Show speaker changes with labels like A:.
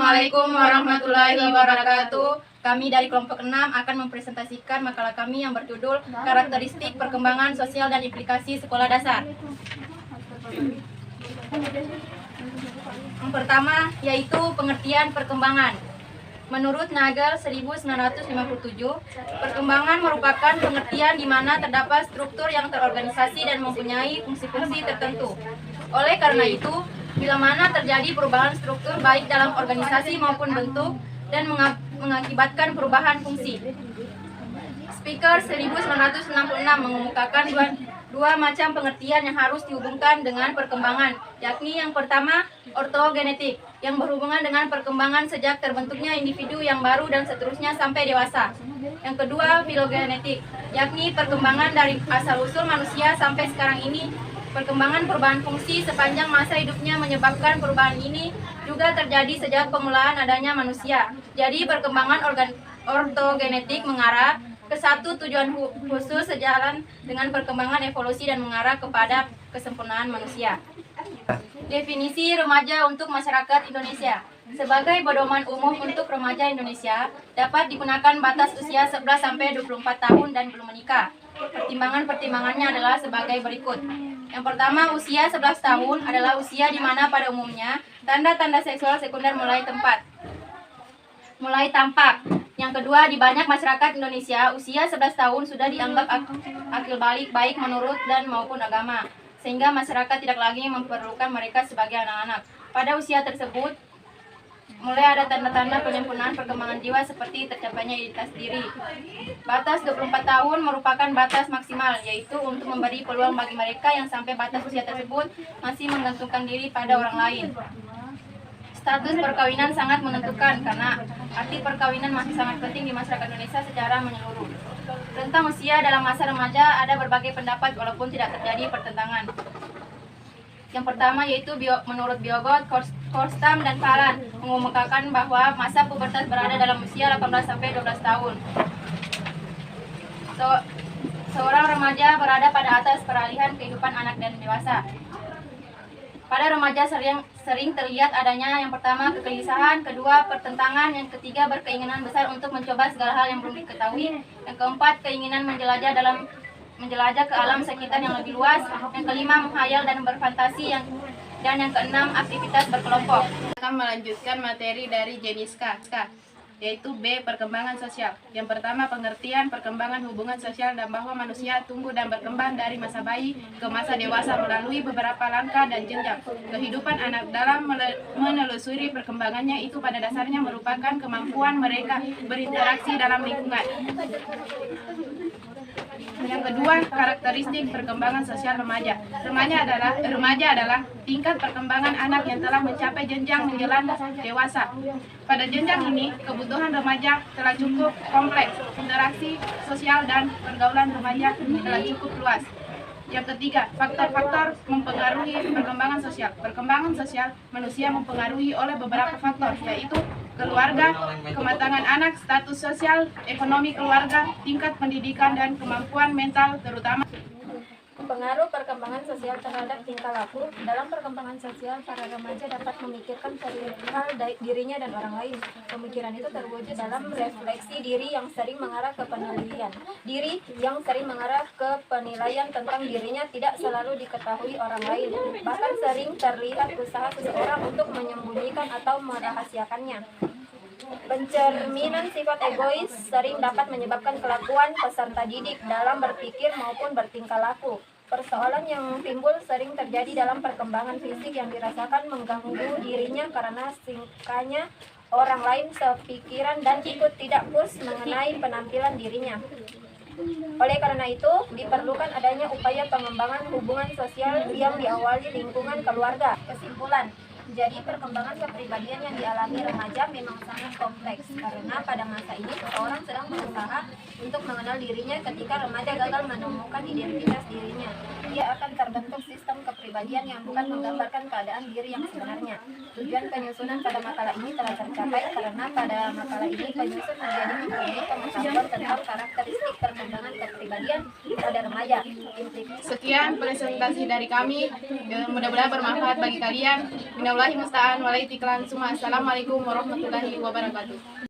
A: Assalamualaikum warahmatullahi wabarakatuh. Kami dari kelompok 6 akan mempresentasikan makalah kami yang berjudul Karakteristik Perkembangan Sosial dan Implikasi Sekolah Dasar. Yang pertama yaitu pengertian perkembangan. Menurut Nagel 1957, perkembangan merupakan pengertian di mana terdapat struktur yang terorganisasi dan mempunyai fungsi-fungsi tertentu. Oleh karena itu, bila mana terjadi perubahan struktur baik dalam organisasi maupun bentuk dan mengakibatkan perubahan fungsi. Speaker 1966 mengemukakan dua macam pengertian yang harus dihubungkan dengan perkembangan, yakni yang pertama ortogenetik, yang berhubungan dengan perkembangan sejak terbentuknya individu yang baru dan seterusnya sampai dewasa. Yang kedua filogenetik, yakni perkembangan dari asal-usul manusia sampai sekarang ini. Perkembangan perubahan fungsi sepanjang masa hidupnya menyebabkan perubahan ini juga terjadi sejak pemulaan adanya manusia. Jadi perkembangan ortogenetik mengarah ke satu tujuan khusus sejalan dengan perkembangan evolusi dan mengarah kepada kesempurnaan manusia. Definisi remaja untuk masyarakat Indonesia. Sebagai pedoman umum untuk remaja Indonesia, dapat digunakan batas usia 11-24 tahun dan belum menikah. Pertimbangannya adalah sebagai berikut. Yang pertama, usia 11 tahun adalah usia di mana pada umumnya tanda-tanda seksual sekunder mulai tampak. Yang kedua, di banyak masyarakat Indonesia, usia 11 tahun sudah dianggap akil balik baik menurut dan maupun agama, sehingga masyarakat tidak lagi memerlukan mereka sebagai anak-anak. Pada usia tersebut, mulai ada tanda-tanda penyempurnaan perkembangan jiwa seperti tercapainya identitas diri. Batas 24 tahun merupakan batas maksimal, yaitu untuk memberi peluang bagi mereka yang sampai batas usia tersebut masih menggantungkan diri pada orang lain. Status perkawinan sangat menentukan karena arti perkawinan masih sangat penting di masyarakat Indonesia secara menyeluruh. Tentang usia dalam masa remaja ada berbagai pendapat walaupun tidak terjadi pertentangan. Yang pertama yaitu menurut Biogot, Korstam, dan Falan mengemukakan bahwa masa pubertas berada dalam usia 18-12 tahun. Seorang remaja berada pada atas peralihan kehidupan anak dan dewasa. Pada remaja sering terlihat adanya yang pertama kegelisahan, kedua pertentangan, yang ketiga berkeinginan besar untuk mencoba segala hal yang belum diketahui, yang keempat keinginan menjelajah ke alam sekitar yang lebih luas, yang kelima menghayal dan berfantasi, dan yang keenam aktivitas berkelompok.
B: Akan melanjutkan materi dari jenis K, yaitu B. Perkembangan sosial. Yang pertama, pengertian perkembangan hubungan sosial dan bahwa manusia tumbuh dan berkembang dari masa bayi ke masa dewasa melalui beberapa langkah dan jenjang. Kehidupan anak dalam menelusuri perkembangannya itu pada dasarnya merupakan kemampuan mereka berinteraksi dalam lingkungan. Yang kedua, karakteristik perkembangan sosial remaja. Remaja adalah tingkat perkembangan anak yang telah mencapai jenjang menjelang dewasa. Pada jenjang ini, kebutuhan remaja telah cukup kompleks, interaksi sosial dan pergaulan remaja telah cukup luas. Yang ketiga, faktor-faktor mempengaruhi perkembangan sosial. Perkembangan sosial manusia mempengaruhi oleh beberapa faktor, yaitu keluarga, kematangan anak, status sosial, ekonomi keluarga, tingkat pendidikan, dan kemampuan mental terutama.
C: Pengaruh perkembangan sosial terhadap tingkah laku. Dalam perkembangan sosial, para remaja dapat memikirkan perihal dirinya dan orang lain. Pemikiran itu terwujud dalam refleksi diri yang sering mengarah ke penilaian. Diri yang sering mengarah ke penilaian tentang dirinya tidak selalu diketahui orang lain. Bahkan sering terlihat usaha seseorang untuk menyembunyikan atau merahasiakannya. Pencerminan sifat egois sering dapat menyebabkan kelakuan peserta didik dalam berpikir maupun bertingkah laku. Persoalan yang timbul sering terjadi dalam perkembangan fisik yang dirasakan mengganggu dirinya karena singkahnya orang lain sepikiran dan ikut tidak puas mengenai penampilan dirinya. Oleh karena itu, diperlukan adanya upaya pengembangan hubungan sosial yang diawali lingkungan keluarga. Kesimpulan, jadi perkembangan kepribadian yang dialami remaja memang sangat kompleks karena pada masa ini seseorang sedang berusaha untuk mengenal dirinya ketika remaja gagal menemukan identitas dirinya. Dia akan terbentuk sistem kepribadian yang bukan menggambarkan keadaan diri yang sebenarnya. Tujuan penyusunan pada makalah ini telah tercapai karena pada makalah ini penyusun menjadi mempunyai pengetahuan tentang karakteristik perkembangan kepribadian pada remaja.
B: Sekian presentasi dari kami. Mudah-mudahan bermanfaat bagi kalian. Minallahi musta'an walaitiqlan. Assalamualaikum warahmatullahi wabarakatuh.